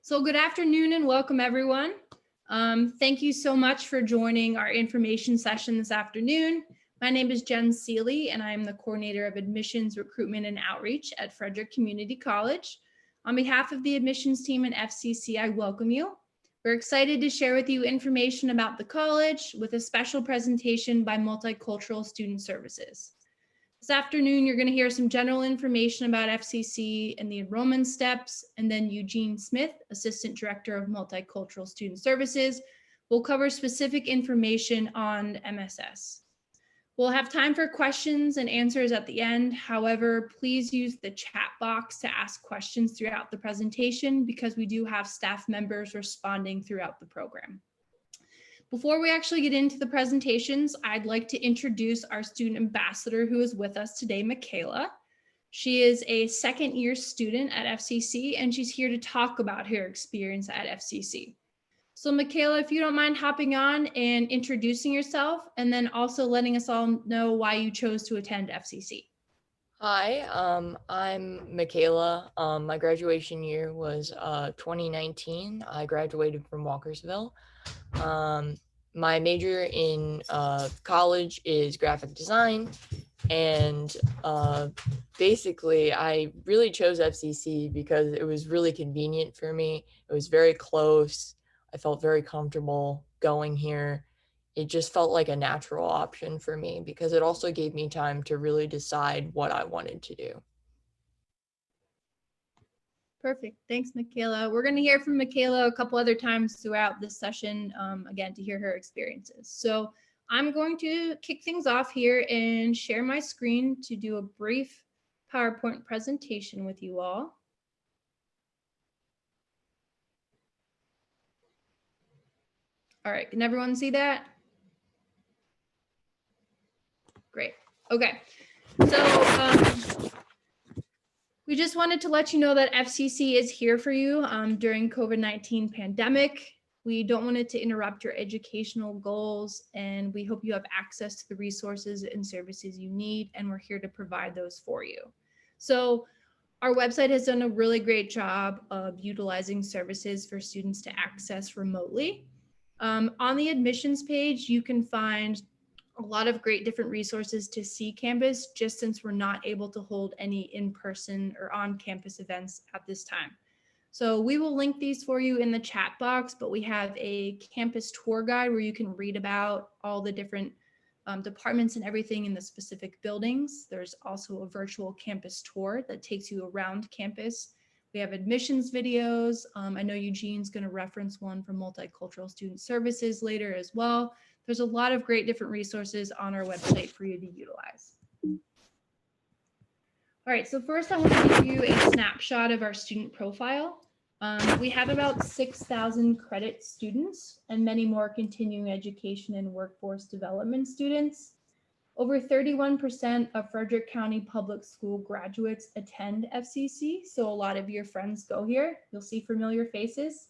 So good afternoon and welcome everyone. Thank you so much for joining our information session this afternoon. My name is Jen Seeley and I am the coordinator of admissions, recruitment, and outreach at Frederick Community College. On behalf of the admissions team and FCC, I welcome you. We're excited to share with you information about the college with a special presentation by Multicultural Student Services. This afternoon, you're going to hear some general information about FCC and the enrollment steps, and then Eugene Smith, Assistant Director of Multicultural Student Services, will cover specific information on MSS. We'll have time for questions and answers at the end. However, please use the chat box to ask questions throughout the presentation because we do have staff members responding throughout the program. Before we actually get into the presentations, I'd like to introduce our student ambassador who is with us today, Michaela. She is a second-year student at FCC, and she's here to talk about her experience at FCC. So Michaela, if you don't mind hopping on and introducing yourself, and then also letting us all know why you chose to attend FCC. Hi, I'm Michaela. My graduation year was 2019. I graduated from Walkersville. My major in college is graphic design, and basically I really chose FCC because it was really convenient for me. It was very close. I felt very comfortable going here. It just felt like a natural option for me because it also gave me time to really decide what I wanted to do. Perfect. Thanks, Michaela. We're going to hear from Michaela a couple other times throughout this session, again, to hear her experiences. So I'm going to kick things off here and share my screen to do a brief PowerPoint presentation with you all. All right, can everyone see that? Great. Okay. So we just wanted to let you know that FCC is here for you during COVID-19 pandemic. We don't want it to interrupt your educational goals, and we hope you have access to the resources and services you need, and we're here to provide those for you. So our website has done a really great job of utilizing services for students to access remotely. On the admissions page, you can find a lot of great different resources to see campus, just since we're not able to hold any in-person or on-campus events at this time. So we will link these for you in the chat box, but we have a campus tour guide where you can read about all the different departments and everything in the specific buildings. There's also a virtual campus tour that takes you around campus. We have admissions videos. I know Eugene's going to reference one from Multicultural Student Services later as well. There's a lot of great different resources on our website for you to utilize. All right, so first I want to give you a snapshot of our student profile. We have about 6,000 credit students and many more continuing education and workforce development students. Over 31% of Frederick County Public School graduates attend FCC, so a lot of your friends go here. You'll see familiar faces.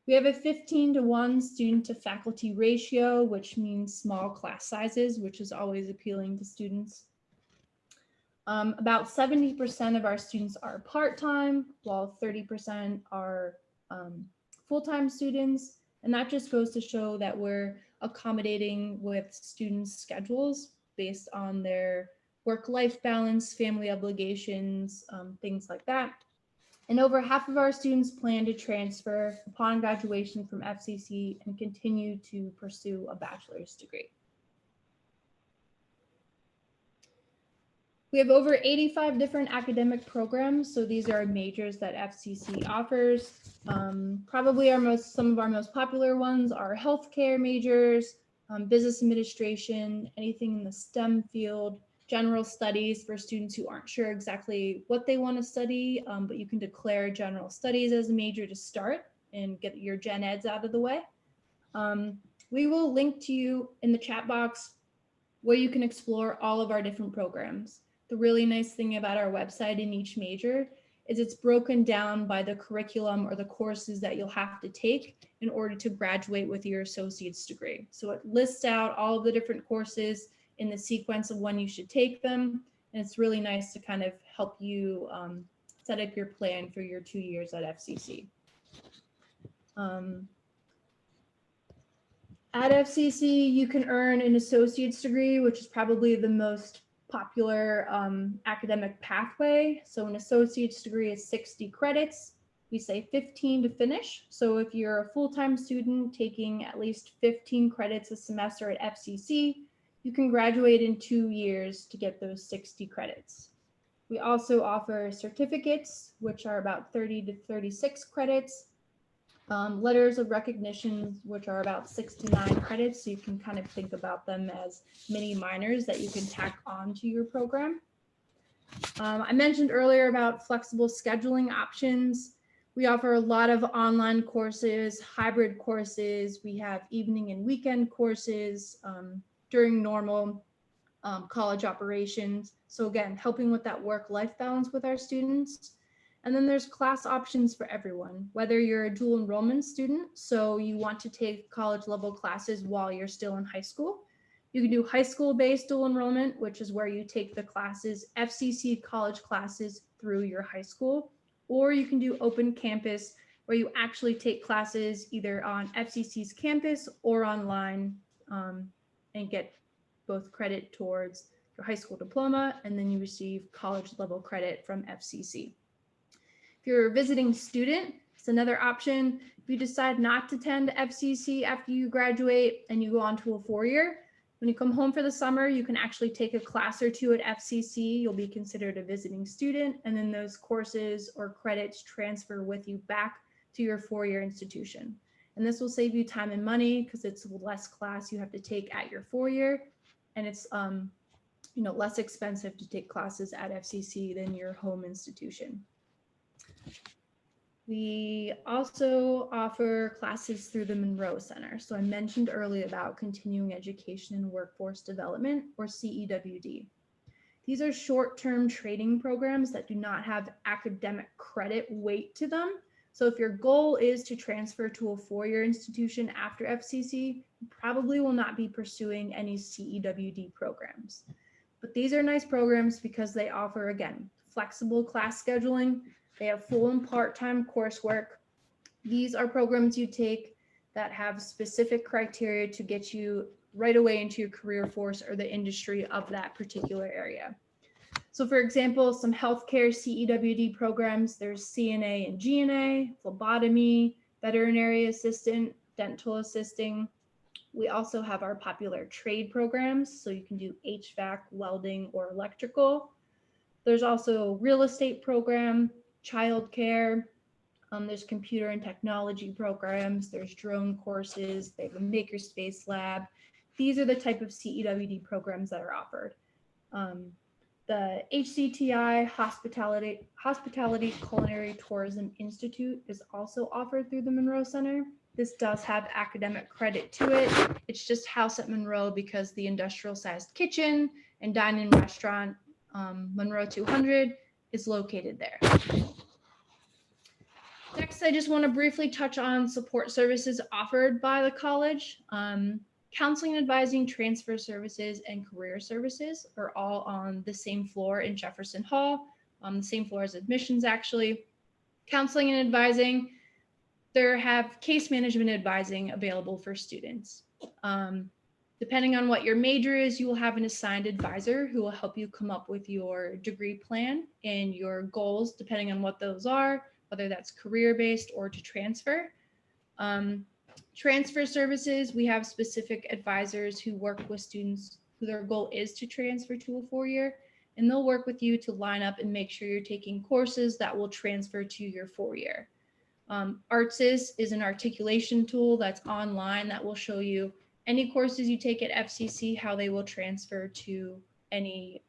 We have a 15-to-1 student to faculty ratio, which means small class sizes, which is always appealing to students. About 70% of our students are part-time, while 30% are full-time students. And that just goes to show that we're accommodating with students' schedules based on their work-life balance, family obligations, things like that. And over half of our students plan to transfer upon graduation from FCC and continue to pursue a bachelor's degree. We have over 85 different academic programs. So these are majors that FCC offers. Probably some of our most popular ones are healthcare majors, business administration, anything in the STEM field, general studies for students who aren't sure exactly what they want to study, but you can declare general studies as a major to start and get your gen eds out of the way. We will link to you in the chat box where you can explore all of our different programs. The really nice thing about our website in each major is it's broken down by the curriculum or the courses that you'll have to take in order to graduate with your associate's degree. So it lists out all of the different courses in the sequence of when you should take them. And it's really nice to kind of help you set up your plan for your 2 years at FCC. At FCC, you can earn an associate's degree, which is probably the most popular academic pathway. So an associate's degree is 60 credits. We say 15 to finish. So if you're a full-time student taking at least 15 credits a semester at FCC, you can graduate in 2 years to get those 60 credits. We also offer certificates, which are about 30 to 36 credits. Letters of recognition, which are about 6 to 9 credits. So you can kind of think about them as mini minors that you can tack onto your program. I mentioned earlier about flexible scheduling options. We offer a lot of online courses, hybrid courses. We have evening and weekend courses during normal college operations. So again, helping with that work-life balance with our students. And then there's class options for everyone, whether you're a dual enrollment student, so you want to take college level classes while you're still in high school. You can do high school based dual enrollment, which is where you take the classes, FCC college classes through your high school, or you can do open campus where you actually take classes either on FCC's campus or online and get both credit towards your high school diploma, and then you receive college level credit from FCC. If you're a visiting student, it's another option. If you decide not to attend FCC after you graduate and you go on to a 4-year, when you come home for the summer, you can actually take a class or two at FCC. You'll be considered a visiting student, and then those courses or credits transfer with you back to your 4-year institution. And this will save you time and money because it's less class you have to take at your 4-year, and it's less expensive to take classes at FCC than your home institution. We also offer classes through the Monroe Center. So I mentioned earlier about continuing education and workforce development, or CEWD. These are short-term training programs that do not have academic credit weight to them. So if your goal is to transfer to a 4-year institution after FCC, you probably will not be pursuing any CEWD programs. But these are nice programs because they offer, again, flexible class scheduling. They have full and part-time coursework. These are programs you take that have specific criteria to get you right away into your career force or the industry of that particular area. So for example, some healthcare CEWD programs, there's CNA and GNA, phlebotomy, veterinary assistant, dental assisting. We also have our popular trade programs, so you can do HVAC, welding, or electrical. There's also a real estate program, childcare, there's computer and technology programs, there's drone courses, they have a makerspace lab. These are the type of CEWD programs that are offered. The HCTI, Hospitality Culinary Tourism Institute, is also offered through the Monroe Center. This does have academic credit to it. It's just housed at Monroe because the industrial-sized kitchen and dine-in restaurant, Monroe 200, is located there. Next, I just want to briefly touch on support services offered by the college. Counseling and advising, transfer services, and career services are all on the same floor in Jefferson Hall, on the same floor as admissions, actually. Counseling and advising, there have case management advising available for students. Depending on what your major is, you will have an assigned advisor who will help you come up with your degree plan and your goals, depending on what those are, whether that's career-based or to transfer. Transfer services, we have specific advisors who work with students who their goal is to transfer to a 4-year, and they'll work with you to line up and make sure you're taking courses that will transfer to your 4-year. ArtSys is an articulation tool that's online that will show you any courses you take at FCC, how they will transfer to any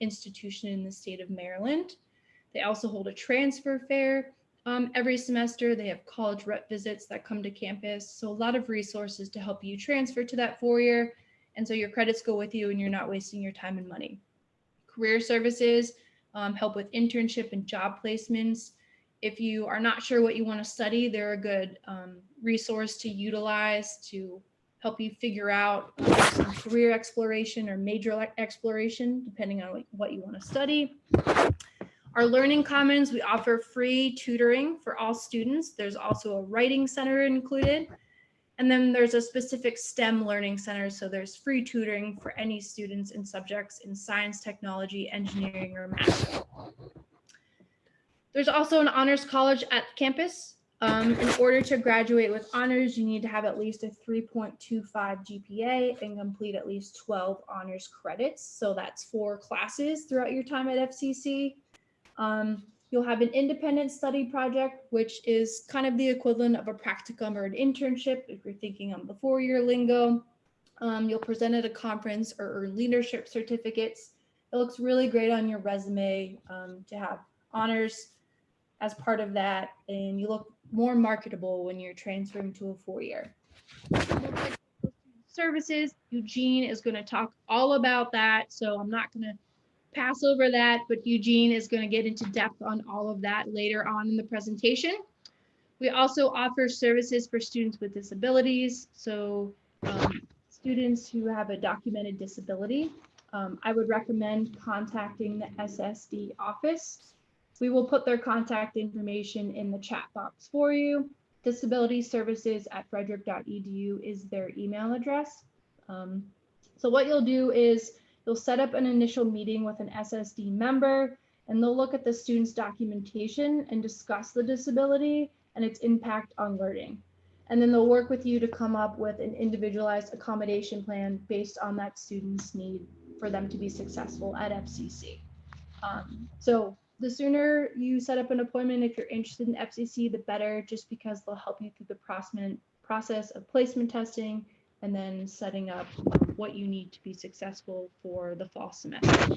institution in the state of Maryland. They also hold a transfer fair every semester. They have college rep visits that come to campus. So a lot of resources to help you transfer to that 4-year. And so your credits go with you and you're not wasting your time and money. Career services help with internship and job placements. If you are not sure what you want to study, they're a good resource to utilize to help you figure out some career exploration or major exploration, depending on what you want to study. Our Learning Commons, we offer free tutoring for all students. There's also a writing center included. And then there's a specific STEM learning center. So there's free tutoring for any students in subjects in science, technology, engineering, or math. There's also an honors college at campus. In order to graduate with honors, you need to have at least a 3.25 GPA and complete at least 12 honors credits. So that's 4 classes throughout your time at FCC. You'll have an independent study project, which is kind of the equivalent of a practicum or an internship if you're thinking on the 4-year lingo. You'll present at a conference or earn leadership certificates. It looks really great on your resume to have honors as part of that, and you look more marketable when you're transferring to a 4-year. Services, Eugene is going to talk all about that, so I'm not going to pass over that, but Eugene is going to get into depth on all of that later on in the presentation. We also offer services for students with disabilities, so students who have a documented disability. I would recommend contacting the SSD office. We will put their contact information in the chat box for you. disabilityservices@frederick.edu is their email address. So what you'll do is you'll set up an initial meeting with an SSD member, and they'll look at the student's documentation and discuss the disability and its impact on learning. And then they'll work with you to come up with an individualized accommodation plan based on that student's need for them to be successful at FCC. So the sooner you set up an appointment, if you're interested in FCC, the better, just because they'll help you through the process of placement testing and then setting up what you need to be successful for the fall semester.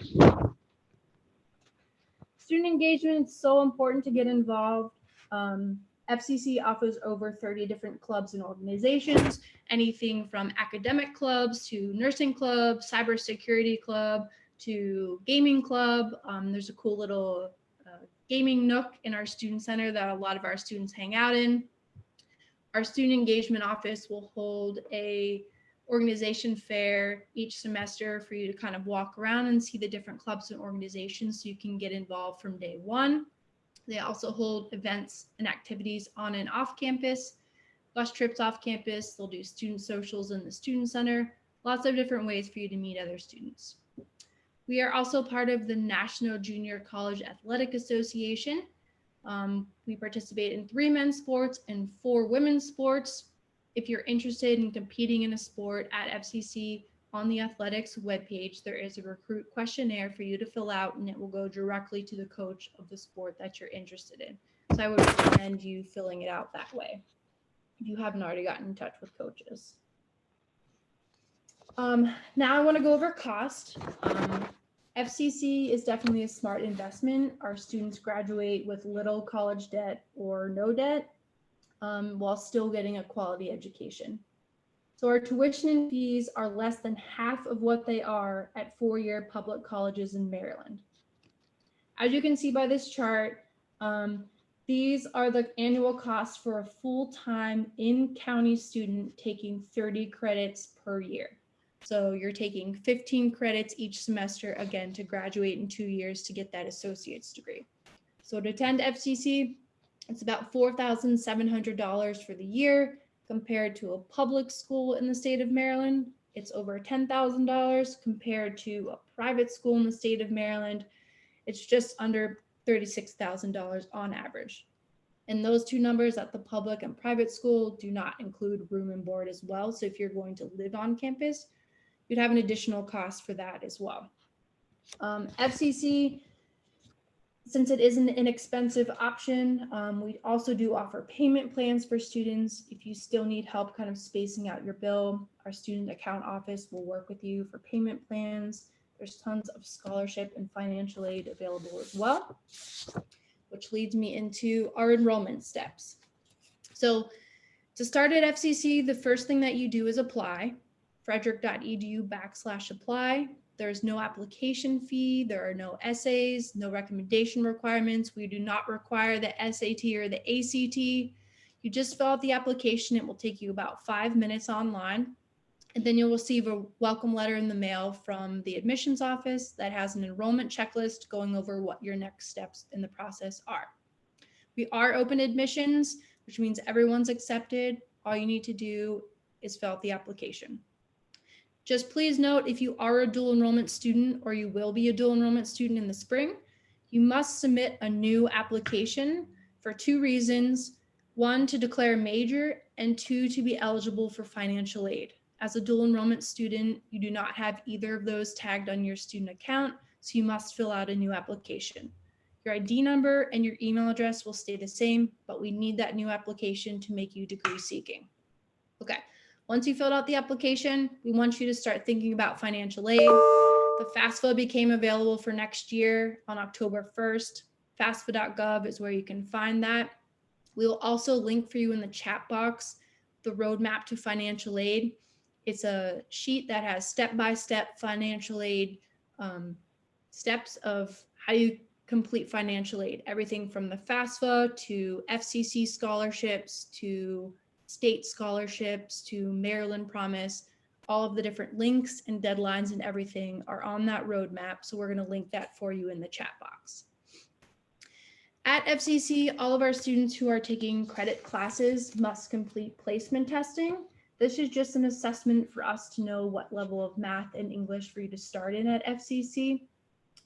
Student engagement is so important to get involved. FCC offers over 30 different clubs and organizations, anything from academic clubs to nursing club, cybersecurity club, to gaming club. There's a cool little gaming nook in our student center that a lot of our students hang out in. Our student engagement office will hold a organization fair each semester for you to kind of walk around and see the different clubs and organizations so you can get involved from day one. They also hold events and activities on and off campus, bus trips off campus. They'll do student socials in the student center, lots of different ways for you to meet other students. We are also part of the National Junior College Athletic Association. We participate in 3 men's sports and 4 women's sports. If you're interested in competing in a sport at FCC, on the athletics webpage, there is a recruit questionnaire for you to fill out, and it will go directly to the coach of the sport that you're interested in. So I would recommend you filling it out that way if you haven't already gotten in touch with coaches. Now I want to go over cost. FCC is definitely a smart investment. Our students graduate with little college debt or no debt while still getting a quality education. So our tuition and fees are less than half of what they are at 4-year public colleges in Maryland. As you can see by this chart, these are the annual costs for a full-time in-county student taking 30 credits per year. So you're taking 15 credits each semester, again, to graduate in 2 years to get that associate's degree. So to attend FCC, it's about $4,700 for the year. Compared to a public school in the state of Maryland, it's over $10,000. Compared to a private school in the state of Maryland, it's just under $36,000 on average. And those two numbers at the public and private school do not include room and board as well. So if you're going to live on campus, you'd have an additional cost for that as well. FCC, since it is an inexpensive option, we also do offer payment plans for students. If you still need help kind of spacing out your bill, our student account office will work with you for payment plans. There's tons of scholarship and financial aid available as well, which leads me into our enrollment steps. So to start at FCC, the first thing that you do is apply. frederick.edu/apply. There's no application fee. There are no essays, no recommendation requirements. We do not require the SAT or the ACT. You just fill out the application. It will take you about 5 minutes online. And then you'll receive a welcome letter in the mail from the admissions office that has an enrollment checklist going over what your next steps in the process are. We are open admissions, which means everyone's accepted. All you need to do is fill out the application. Just please note, if you are a dual enrollment student or you will be a dual enrollment student in the spring, you must submit a new application for 2 reasons. 1, to declare a major, and 2, to be eligible for financial aid. As a dual enrollment student, you do not have either of those tagged on your student account, so you must fill out a new application. Your ID number and your email address will stay the same, but we need that new application to make you degree seeking. Okay, once you filled out the application, we want you to start thinking about financial aid. The FAFSA became available for next year on October 1st. FAFSA.gov is where you can find that. We will also link for you in the chat box the roadmap to financial aid. It's a sheet that has step-by-step financial aid steps of how you complete financial aid, everything from the FAFSA to FCC scholarships to state scholarships to Maryland Promise. All of the different links and deadlines and everything are on that roadmap. So we're going to link that for you in the chat box. At FCC, all of our students who are taking credit classes must complete placement testing. This is just an assessment for us to know what level of math and English for you to start in at FCC.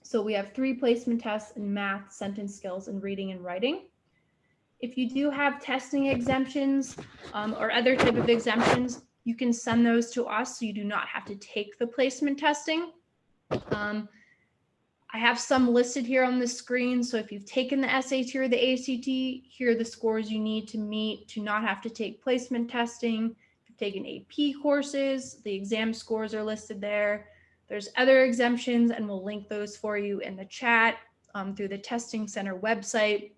So we have 3 placement tests in math, sentence skills, and reading and writing. If you do have testing exemptions or other type of exemptions, you can send those to us so you do not have to take the placement testing. I have some listed here on the screen. So if you've taken the SAT or the ACT, here are the scores you need to meet to not have to take placement testing. If you've taken AP courses, the exam scores are listed there. There's other exemptions, and we'll link those for you in the chat through the Testing Center website,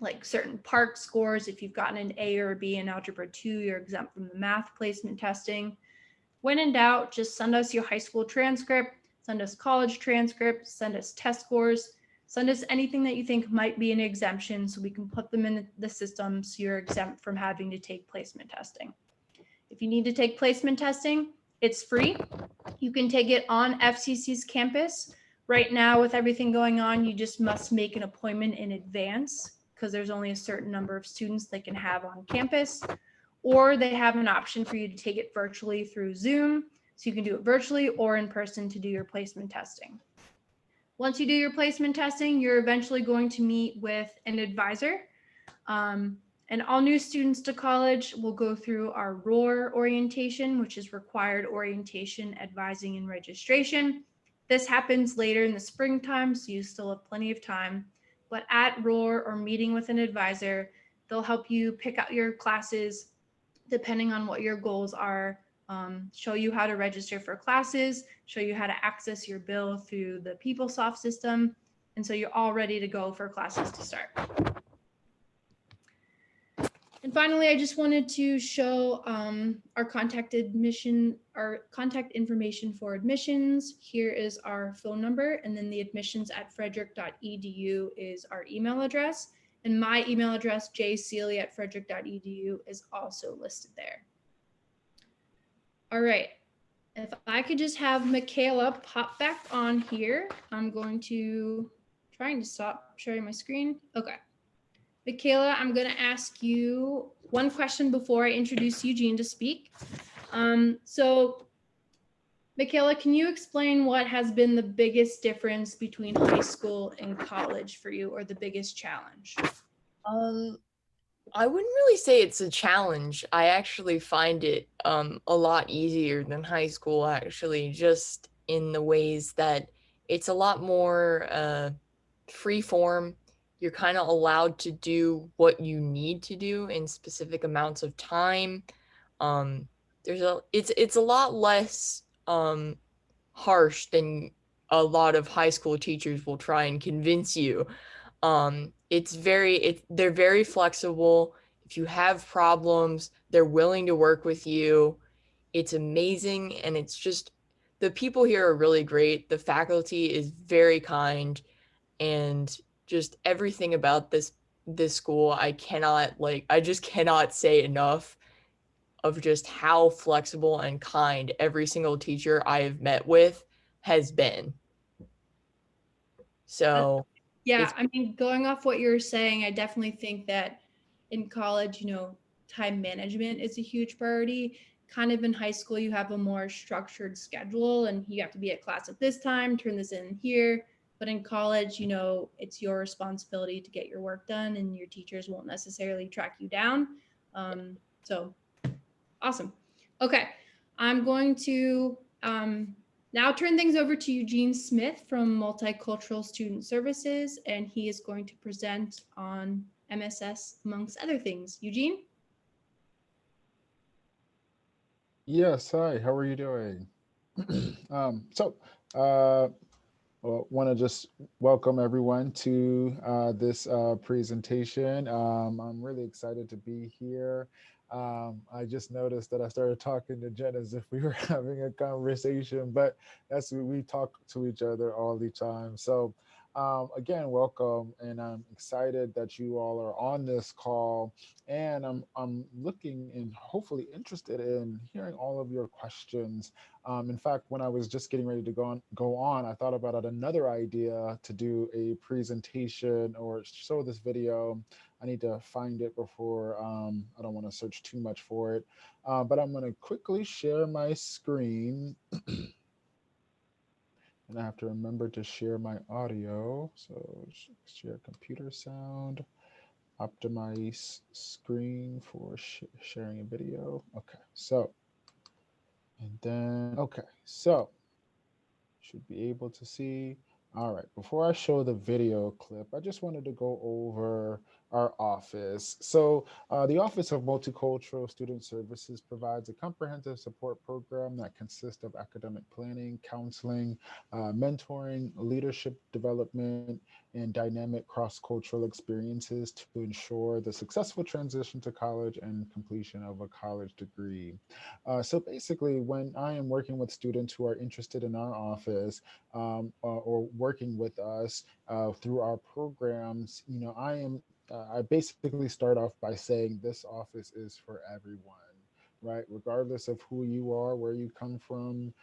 like certain PARCC scores. If you've gotten an A or a B in Algebra 2, you're exempt from the math placement testing. When in doubt, just send us your high school transcript, send us college transcripts, send us test scores, send us anything that you think might be an exemption so we can put them in the system so you're exempt from having to take placement testing. If you need to take placement testing, it's free. You can take it on FCC's campus. Right now, with everything going on, you just must make an appointment in advance because there's only a certain number of students they can have on campus, or they have an option for you to take it virtually through Zoom. So you can do it virtually or in person to do your placement testing. Once you do your placement testing, you're eventually going to meet with an advisor. And all new students to college will go through our ROAR orientation, which is required orientation, advising, and registration. This happens later in the springtime, so you still have plenty of time. But at ROAR or meeting with an advisor, they'll help you pick out your classes depending on what your goals are, show you how to register for classes, show you how to access your bill through the PeopleSoft system. And so you're all ready to go for classes to start. And finally, I just wanted to show our contact information for admissions. Here is our phone number, and then the admissions@frederick.edu is our email address. And my email address, jsealy@frederick.edu, is also listed there. All right, if I could just have Michaela pop back on here. I'm trying to stop sharing my screen. Okay. Michaela, I'm going to ask you one question before I introduce Eugene to speak. So, Michaela, can you explain what has been the biggest difference between high school and college for you, or the biggest challenge? I wouldn't really say it's a challenge. I actually find it a lot easier than high school, actually, just in the ways that it's a lot more free form. You're kind of allowed to do what you need to do in specific amounts of time. It's a lot less harsh than a lot of high school teachers will try and convince you. They're very flexible. If you have problems, they're willing to work with you. It's amazing, and it's just, the people here are really great. The faculty is very kind, and just everything about this school, I just cannot say enough. of just how flexible and kind every single teacher I have met with has been. So Yeah, it's I mean, going off what you're saying, I definitely think that in college, time management is a huge priority. Kind of in high school, you have a more structured schedule and you have to be at class at this time, turn this in here. But in college, it's your responsibility to get your work done and your teachers won't necessarily track you down. So awesome. Okay, I'm going to now turn things over to Eugene Smith from Multicultural Student Services, and he is going to present on MSS amongst other things. Eugene? Yes, hi, how are you doing? So, uh, want to just welcome everyone to this presentation. I'm really excited to be here. I just noticed that I started talking to Jen as if we were having a conversation, but that's we talk to each other all the time. So, again, welcome, and I'm excited that you all are on this call. And I'm looking and hopefully interested in hearing all of your questions. In fact, when I was just getting ready to go on, I thought about another idea to do a presentation or show this video. I need to find it before, I don't want to search too much for it. But I'm going to quickly share my screen. And I have to remember to share my audio. So share computer sound, optimize screen for sharing a video. Okay, so, and then, okay, so should be able to see. All right, before I show the video clip, I just wanted to go over our office. So the Office of Multicultural Student Services provides a comprehensive support program that consists of academic planning, counseling, mentoring, leadership development, and dynamic cross-cultural experiences to ensure the successful transition to college and completion of a college degree. So basically, when I am working with students who are interested in our office or working with us through our programs, I basically start off by saying this office is for everyone. Right, regardless of who you are, where you come from,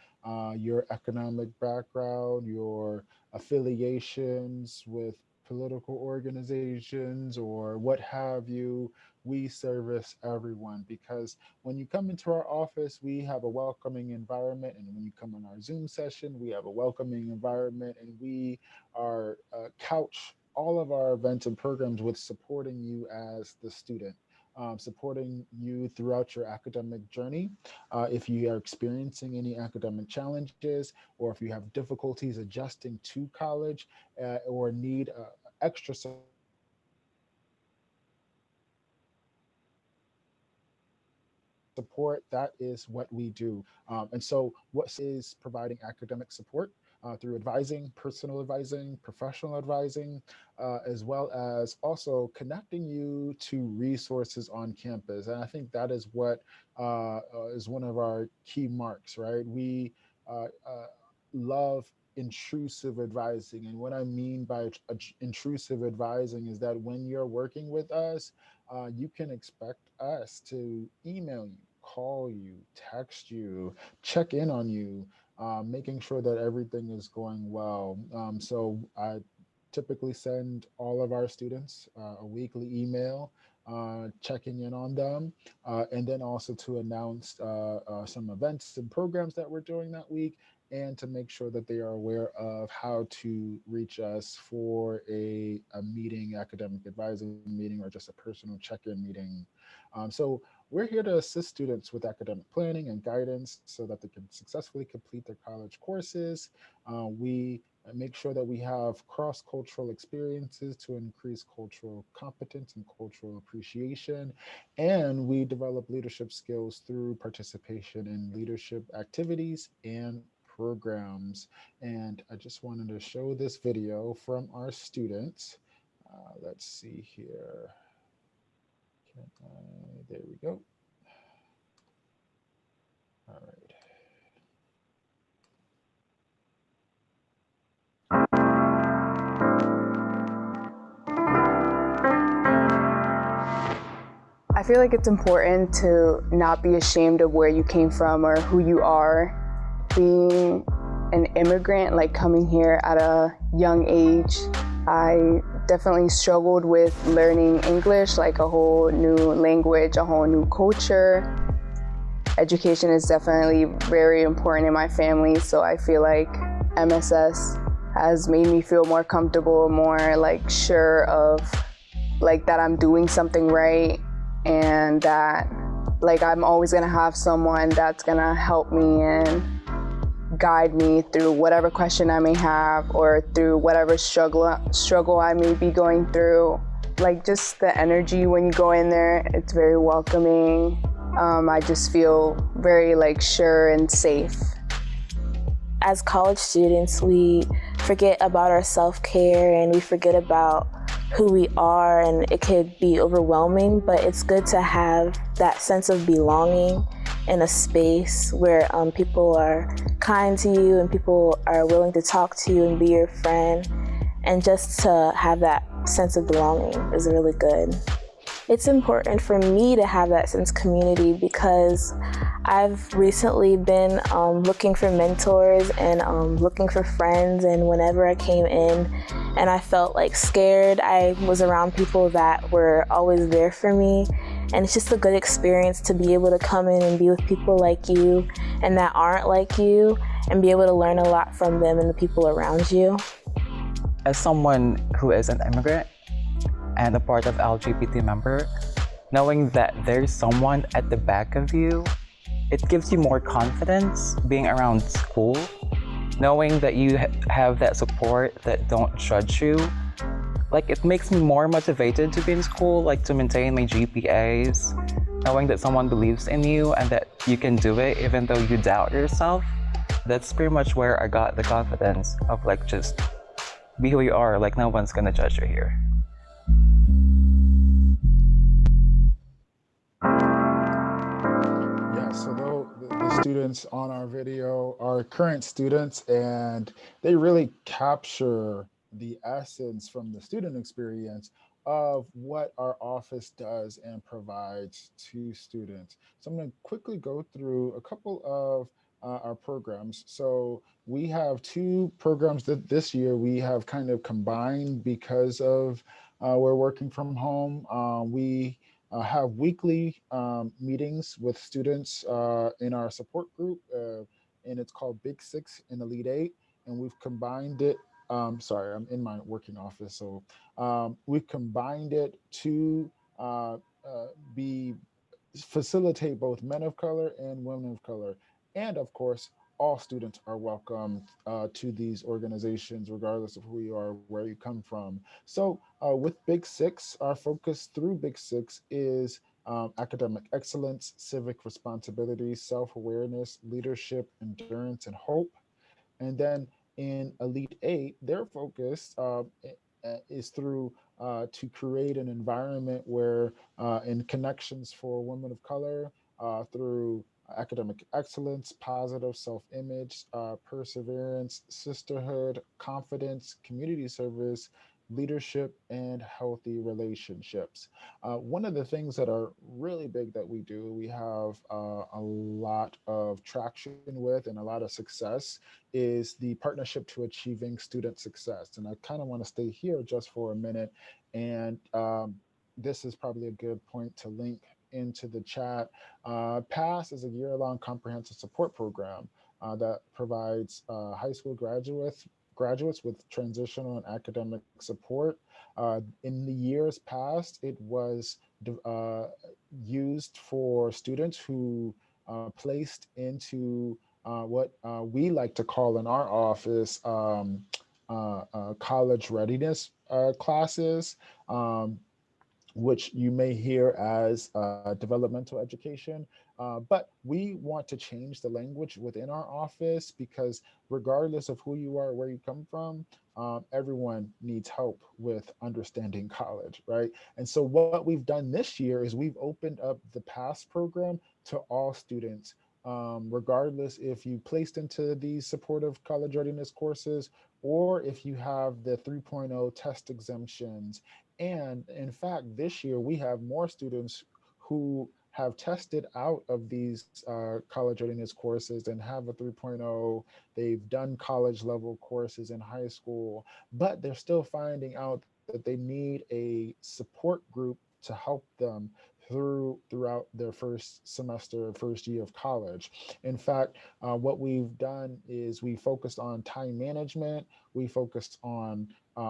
your economic background, your affiliations with political organizations, or what have you, we service everyone because when you come into our office, we have a welcoming environment. And when you come on our Zoom session, we have a welcoming environment. And we are couch all of our events and programs with supporting you as the student. Supporting you throughout your academic journey. If you are experiencing any academic challenges, or if you have difficulties adjusting to college or need extra support, that is what we do. And so, what services is providing academic support through advising, personal advising, professional advising, as well as also connecting you to resources on campus. And I think that is what is one of our key marks, right? We uh, uh, love intrusive advising. And what I mean by intrusive advising is that when you're working with us, you can expect us to email you, call you, text you, check in on you, making sure that everything is going well. So I typically send all of our students a weekly email checking in on them, and then also to announce some events and programs that we're doing that week, and to make sure that they are aware of how to reach us for a meeting, academic advising meeting, or just a personal check-in meeting. So we're here to assist students with academic planning and guidance so that they can successfully complete their college courses. We make sure that we have cross-cultural experiences to increase cultural competence and cultural appreciation. And we develop leadership skills through participation in leadership activities and programs. And I just wanted to show this video from our students. Let's see here. There we go. All right. I feel like it's important to not be ashamed of where you came from or who you are. Being an immigrant, like coming here at a young age, I definitely struggled with learning English, like a whole new language, a whole new culture. Education is definitely very important in my family, so I feel like MSS has made me feel more comfortable, more like sure of like that I'm doing something right, and that like I'm always gonna have someone that's gonna help me and guide me through whatever question I may have or through whatever struggle I may be going through. Like just the energy when you go in there, it's very welcoming. I just feel very like sure and safe. As college students, we forget about our self-care and we forget about who we are, and it could be overwhelming, but it's good to have that sense of belonging in a space where people are kind to you and people are willing to talk to you and be your friend, and just to have that sense of belonging is really good. It's important for me to have that sense of community because I've recently been looking for mentors and looking for friends, and whenever I came in and I felt like scared, I was around people that were always there for me, and it's just a good experience to be able to come in and be with people like you and that aren't like you and be able to learn a lot from them and the people around you. As someone who is an immigrant and a part of LGBT member, knowing that there's someone at the back of you, it gives you more confidence being around school, knowing that you have that support that don't judge you. Like, it makes me more motivated to be in school, like to maintain my GPAs, knowing that someone believes in you and that you can do it even though you doubt yourself. That's pretty much where I got the confidence of like, just be who you are, like no one's gonna judge you here. Yeah, so the students on our video are current students, and they really capture the essence from the student experience of what our office does and provides to students. So I'm going to quickly go through a couple of our programs. So we have two programs that this year we have kind of combined because of we're working from home. We have weekly meetings with students in our support group, and it's called Big Six and Elite Eight, and we've combined it. Sorry, I'm in my working office, so we've combined it to uh, be facilitate both men of color and women of color. And of course, all students are welcome to these organizations, regardless of who you are, where you come from. So, with Big Six, our focus through Big Six is academic excellence, civic responsibility, self awareness, leadership, endurance, and hope. And then in Elite Eight, their focus is through to create an environment where, in connections for women of color, through academic excellence, positive self image, perseverance, sisterhood, confidence, community service, leadership, and healthy relationships. One of the things that are really big that we do, we have a lot of traction with and a lot of success, is the partnership to achieving student success. And I kind of want to stay here just for a minute. And this is probably a good point to link into the chat. PASS is a year-long comprehensive support program that provides high school graduates with transitional and academic support. In the years past, it was uh, used for students who placed into what we like to call in our office college readiness classes. Which you may hear as developmental education. But we want to change the language within our office because, regardless of who you are, where you come from, everyone needs help with understanding college, right? And so, what we've done this year is we've opened up the PASS program to all students. Regardless if you placed into these supportive college readiness courses or if you have the 3.0 test exemptions. And in fact, this year we have more students who have tested out of these college readiness courses and have a 3.0. They've done college level courses in high school, but they're still finding out that they need a support group to help them throughout their first semester, first year of college. In fact, what we've done is we focused on time management, we focused on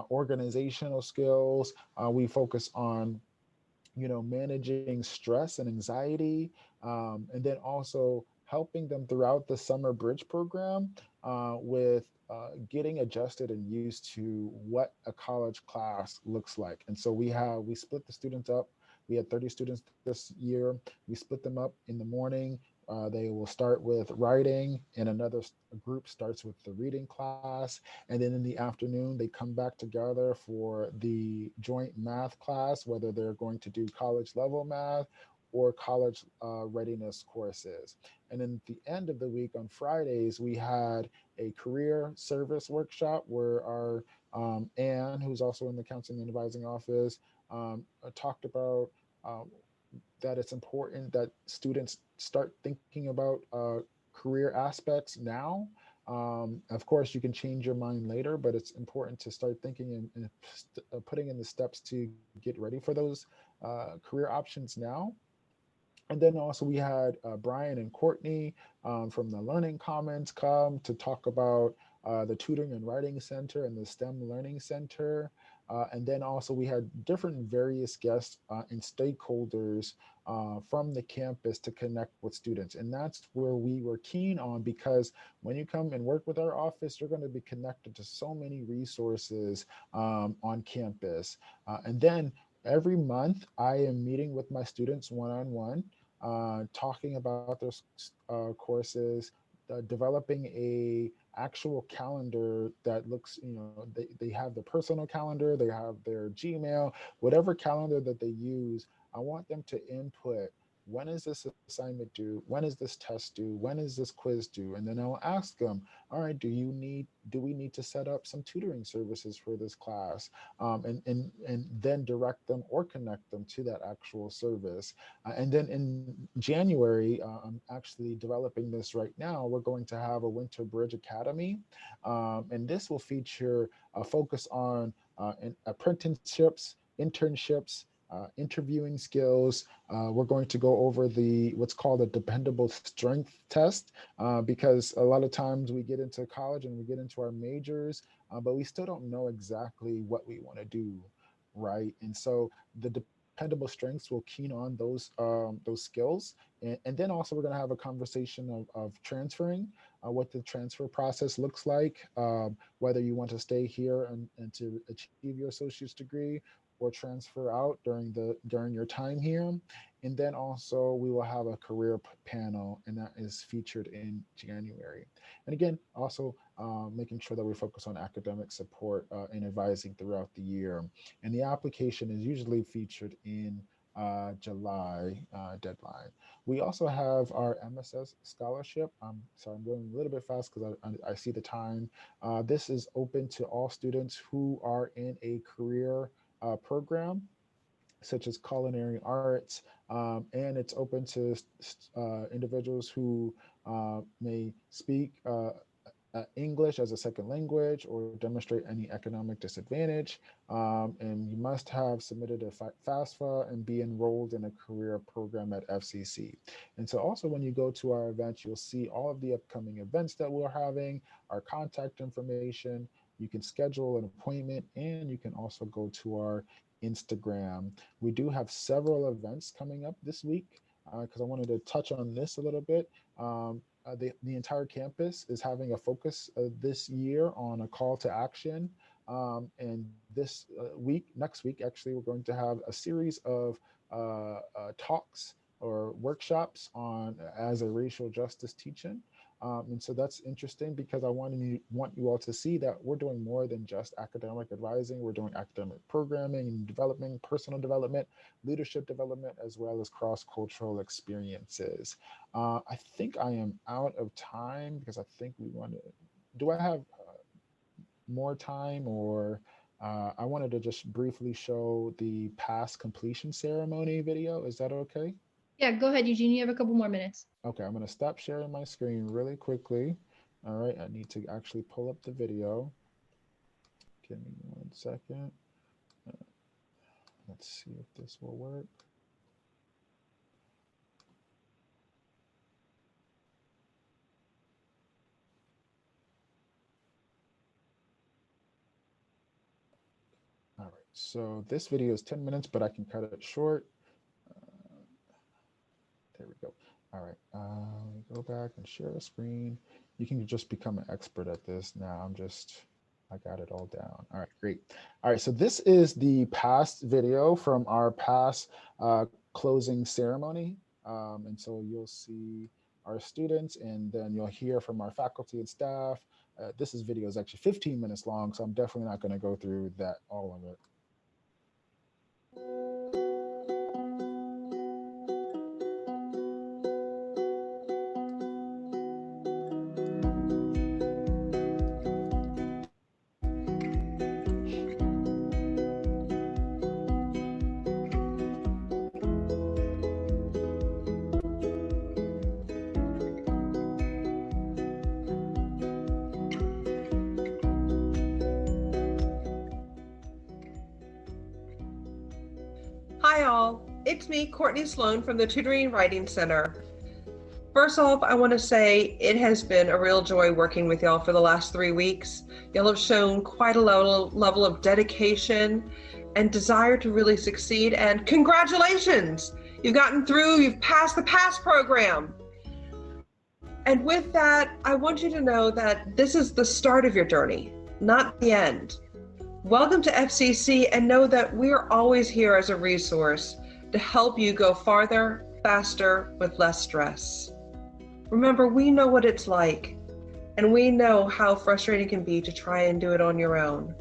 organizational skills, we focus on managing stress and anxiety, and then also helping them throughout the summer bridge program with getting adjusted and used to what a college class looks like. And so we split the students up. We had 30 students this year. We split them up in the morning. They will start with writing, and another group starts with the reading class. And then in the afternoon, they come back together for the joint math class, whether they're going to do college level math or college readiness courses. And then at the end of the week on Fridays, we had a career service workshop where our Anne, who's also in the counseling and advising office, talked about that it's important that students start thinking about career aspects now. Of course, you can change your mind later, but it's important to start thinking and putting in the steps to get ready for those career options now. And then also we had Brian and Courtney from the Learning Commons come to talk about the Tutoring and Writing Center and the STEM Learning Center. And then also we had different various guests and stakeholders from the campus to connect with students. And that's where we were keen on, because when you come and work with our office, you're going to be connected to so many resources on campus. And then every month I am meeting with my students one-on-one, talking about their courses, developing a actual calendar that looks, they have the personal calendar, they have their Gmail, whatever calendar that they use. I want them to input, when is this assignment due? When is this test due? When is this quiz due? And then I'll ask them, all right, do we need to set up some tutoring services for this class? And then direct them or connect them to that actual service. And then in January, I'm actually developing this right now. We're going to have a Winter Bridge Academy. And this will feature a focus on apprenticeships, internships, interviewing skills. We're going to go over what's called a dependable strength test, because a lot of times we get into college and we get into our majors, but we still don't know exactly what we want to do, right? And so the dependable strengths will keen on those skills. And then also we're going to have a conversation of transferring, what the transfer process looks like, whether you want to stay here and to achieve your associate's degree, or transfer out during your time here. And then also we will have a career panel, and that is featured in January. And again, also making sure that we focus on academic support and advising throughout the year. And the application is usually featured in July deadline. We also have our MSS scholarship. Sorry, I'm going a little bit fast because I see the time. This is open to all students who are in a career program, such as culinary arts, and it's open to individuals who may speak English as a second language or demonstrate any economic disadvantage. And you must have submitted a FAFSA and be enrolled in a career program at FCC. And so also when you go to our event, you'll see all of the upcoming events that we're having, our contact information. You can schedule an appointment, and you can also go to our Instagram. We do have several events coming up this week, because I wanted to touch on this a little bit. The entire campus is having a focus this year on a call to action. And this next week, actually, we're going to have a series of talks or workshops on as a racial justice teaching. And so that's interesting, because I want you all to see that we're doing more than just academic advising. We're doing academic programming and development, personal development, leadership development, as well as cross-cultural experiences. I think I am out of time, because I think we want to, do I have more time, or I wanted to just briefly show the past completion ceremony video. Is that okay? Yeah, go ahead, Eugene. You have a couple more minutes. Okay, I'm gonna stop sharing my screen really quickly. All right, I need to actually pull up the video. Give me 1 second. Uh, Let's see if this will work. All right, so this video is 10 minutes, but I can cut it short. Uh, there we go. All right, let me go back and share a screen. You can just become an expert at this now. I got it all down. All right, great. All right, so this is the past video from our past closing ceremony. And so you'll see our students, and then you'll hear from our faculty and staff. This video is actually 15 minutes long, so I'm definitely not gonna go through that, all of it. Hi all, it's me, Courtney Sloan from the Tutoring Writing Center. First off, I want to say it has been a real joy working with y'all for the last 3 weeks. Y'all have shown quite a level of dedication and desire to really succeed, and congratulations! You've gotten through, you've passed the PASS program. And with that, I want you to know that this is the start of your journey, not the end. Welcome to FCC, and know that we're always here as a resource to help you go farther, faster, with less stress. Remember, we know what it's like, and we know how frustrating it can be to try and do it on your own.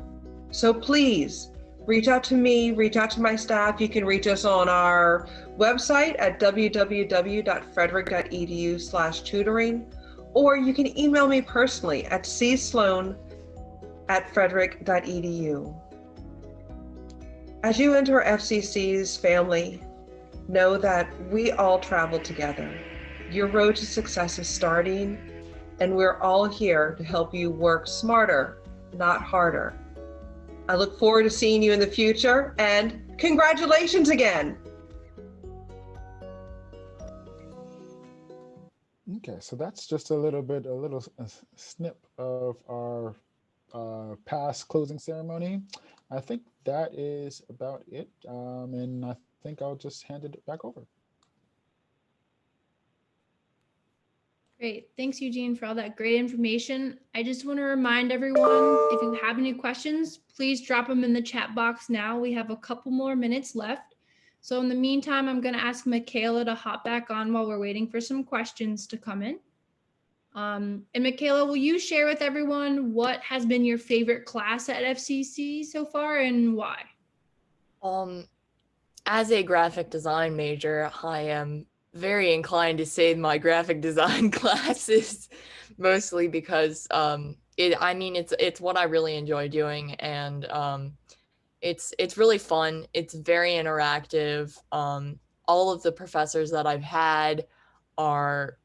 So please, reach out to me, reach out to my staff. You can reach us on our website at www.frederick.edu/tutoring, or you can email me personally at csloan@frederick.edu. As you enter FCC's family, know that we all travel together. Your road to success is starting, and we're all here to help you work smarter, not harder. I look forward to seeing you in the future, and congratulations again. Okay, so that's just a little snip of our past closing ceremony. I think that is about it. And I think I'll just hand it back over. Great. Thanks, Eugene, for all that great information. I just want to remind everyone, if you have any questions, please drop them in the chat box now. We have a couple more minutes left. So in the meantime, I'm going to ask Michaela to hop back on while we're waiting for some questions to come in. And Michaela, will you share with everyone what has been your favorite class at FCC so far and why? As a graphic design major, I am very inclined to say my graphic design classes, mostly because it's what I really enjoy doing, and it's really fun. It's very interactive. All of the professors that I've had are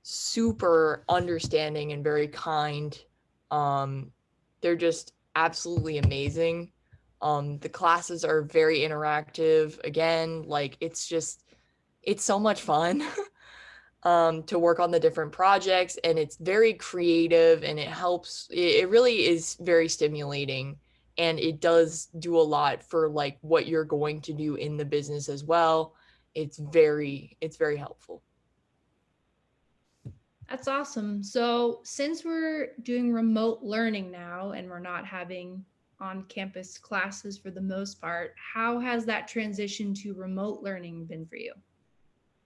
super understanding and very kind. They're just absolutely amazing. The classes are very interactive. Again, like it's so much fun to work on the different projects, and it's very creative, and it really is very stimulating, and it does do a lot for like what you're going to do in the business as well. It's very helpful. That's awesome. So since we're doing remote learning now and we're not having on-campus classes for the most part, how has that transition to remote learning been for you?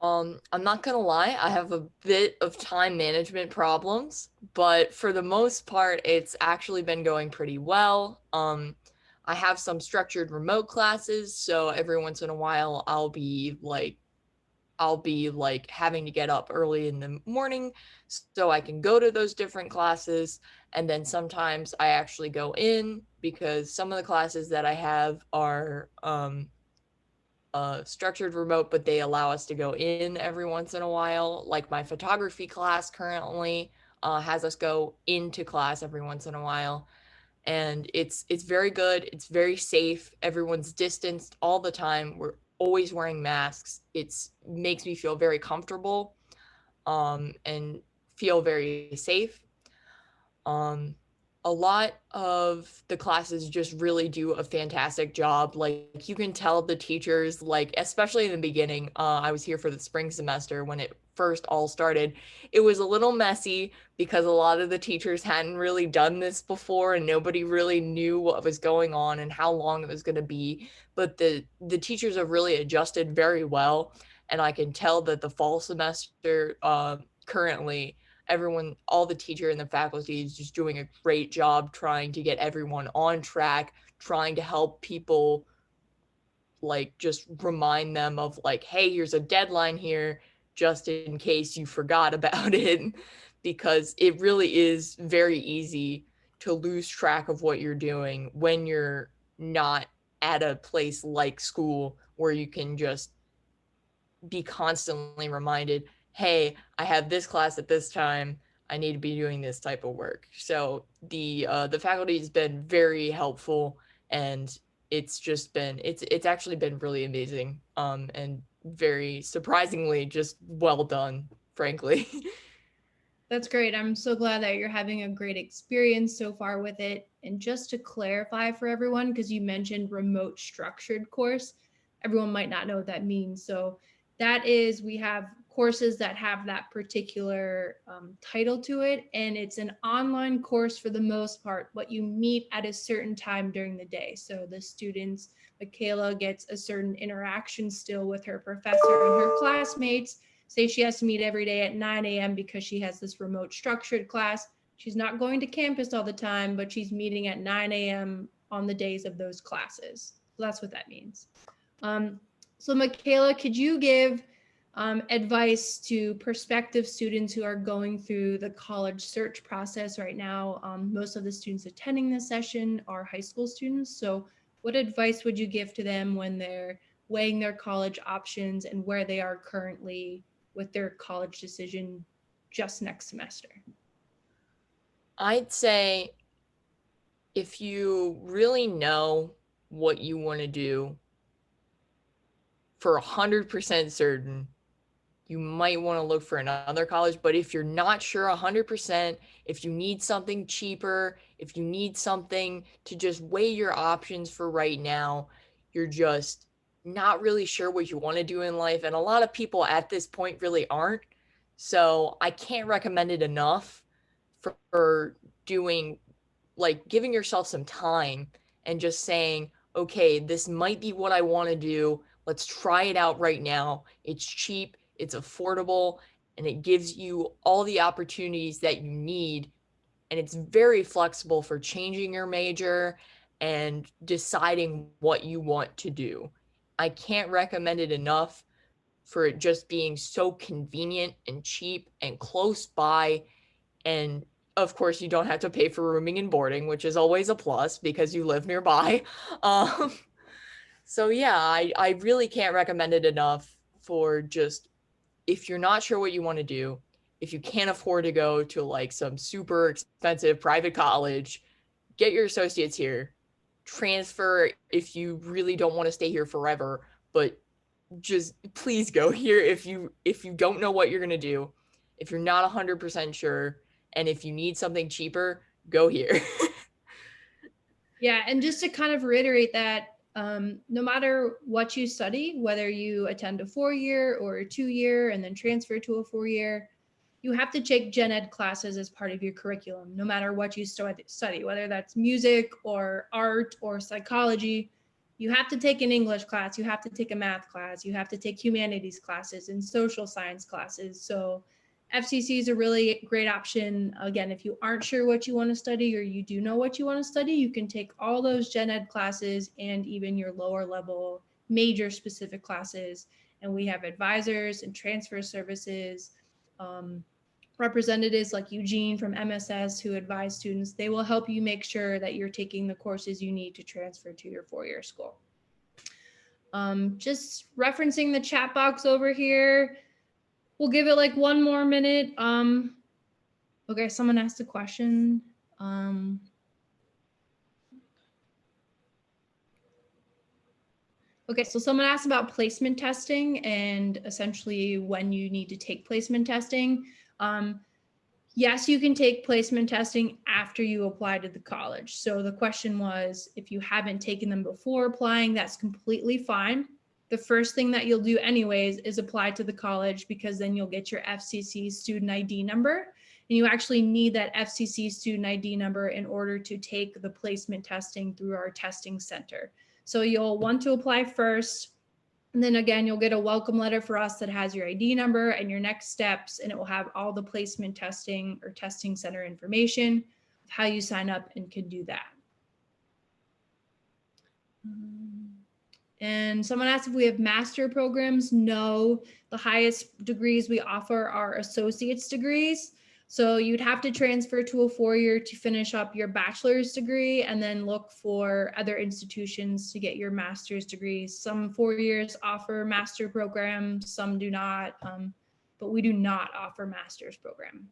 I'm not gonna lie, I have a bit of time management problems, but for the most part, it's actually been going pretty well. I have some structured remote classes, so every once in a while I'll be like having to get up early in the morning so I can go to those different classes. And then sometimes I actually go in because some of the classes that I have are structured remote, but they allow us to go in every once in a while. Like my photography class currently has us go into class every once in a while. And it's very good. It's very safe. Everyone's distanced all the time. We're always wearing masks. It's makes me feel very comfortable and feel very safe. Um, a lot of the classes just really do a fantastic job. Like you can tell the teachers, like especially in the beginning, I was here for the spring semester when it first all started. It was a little messy because a lot of the teachers hadn't really done this before and nobody really knew what was going on and how long it was going to be. But the teachers have really adjusted very well, and I can tell that the fall semester currently everyone, all the teacher and the faculty is just doing a great job trying to get everyone on track, trying to help people, like just remind them of like, hey, here's a deadline here, just in case you forgot about it, because it really is very easy to lose track of what you're doing when you're not at a place like school where you can just be constantly reminded, hey, I have this class at this time, I need to be doing this type of work. So the faculty has been very helpful, and it's actually been really amazing and very surprisingly just well done, frankly. That's great. I'm so glad that you're having a great experience so far with it. And just to clarify for everyone, because you mentioned remote structured course, everyone might not know what that means. So that is, we have courses that have that particular title to it, and it's an online course for the most part, but you meet at a certain time during the day. So the students, Michaela gets a certain interaction still with her professor and her classmates. Say she has to meet every day at 9 a.m. because she has this remote structured class. She's not going to campus all the time, but she's meeting at 9 a.m. on the days of those classes. So that's what that means. So Michaela, could you give advice to prospective students who are going through the college search process right now? Most of the students attending this session are high school students. So what advice would you give to them when they're weighing their college options and where they are currently with their college decision just next semester? I'd say if you really know what you want to do for 100% certain, you might want to look for another college. But if you're not sure 100%, if you need something cheaper, if you need something to just weigh your options for right now, you're just not really sure what you want to do in life. And a lot of people at this point really aren't. So I can't recommend it enough for doing, like, giving yourself some time and just saying, okay, this might be what I want to do. Let's try it out right now. It's cheap, it's affordable, and it gives you all the opportunities that you need. And it's very flexible for changing your major and deciding what you want to do. I can't recommend it enough for it just being so convenient and cheap and close by. And of course, you don't have to pay for rooming and boarding, which is always a plus because you live nearby. Um, so yeah, I really can't recommend it enough for just, if you're not sure what you want to do, if you can't afford to go to like some super expensive private college, get your associates here. Transfer if you really don't want to stay here forever, but just please go here if you don't know what you're going to do, if you're not 100% sure, and if you need something cheaper, go here. Yeah, and just to kind of reiterate that, no matter what you study, whether you attend a 4-year or a 2-year and then transfer to a 4-year, you have to take gen ed classes as part of your curriculum, no matter what you study, whether that's music or art or psychology. You have to take an English class, you have to take a math class, you have to take humanities classes and social science classes. So FCC is a really great option. Again, if you aren't sure what you want to study or you do know what you want to study, you can take all those gen ed classes and even your lower level major specific classes. And we have advisors and transfer services, representatives like Eugene from MSS who advise students. They will help you make sure that you're taking the courses you need to transfer to your 4-year school. Just referencing the chat box over here. We'll give it like 1 more minute. Okay, someone asked a question. Okay, so someone asked about placement testing and essentially when you need to take placement testing. Yes, you can take placement testing after you apply to the college. So the question was, if you haven't taken them before applying, that's completely fine. The first thing that you'll do anyways is apply to the college, because then you'll get your FCC student ID number. And you actually need that FCC student ID number in order to take the placement testing through our testing center. So you'll want to apply first. And then again, you'll get a welcome letter for us that has your ID number and your next steps, and it will have all the placement testing or testing center information of how you sign up and can do that. And someone asked if we have master programs. No, the highest degrees we offer are associate's degrees. So you'd have to transfer to a 4-year to finish up your bachelor's degree and then look for other institutions to get your master's degrees. Some 4 years offer master programs, some do not, but we do not offer master's program.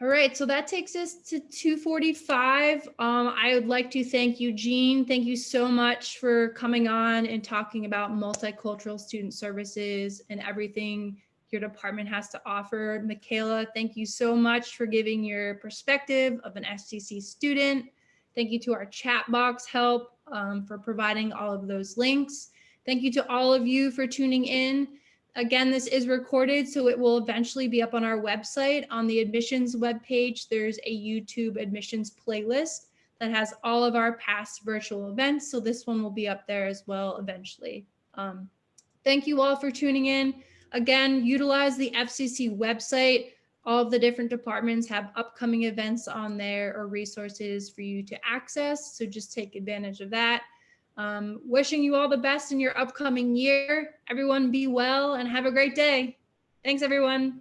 All right, so that takes us to 2:45. I would like to thank Eugene. Thank you so much for coming on and talking about multicultural student services and everything your department has to offer. Michaela, thank you so much for giving your perspective of an STC student. Thank you to our chat box help for providing all of those links. Thank you to all of you for tuning in. Again, this is recorded, so it will eventually be up on our website. On the admissions webpage, there's a YouTube admissions playlist that has all of our past virtual events. So this one will be up there as well eventually. Thank you all for tuning in. Again, utilize the FCC website. All of the different departments have upcoming events on there or resources for you to access. So just take advantage of that. Wishing you all the best in your upcoming year. Everyone be well and have a great day. Thanks, everyone.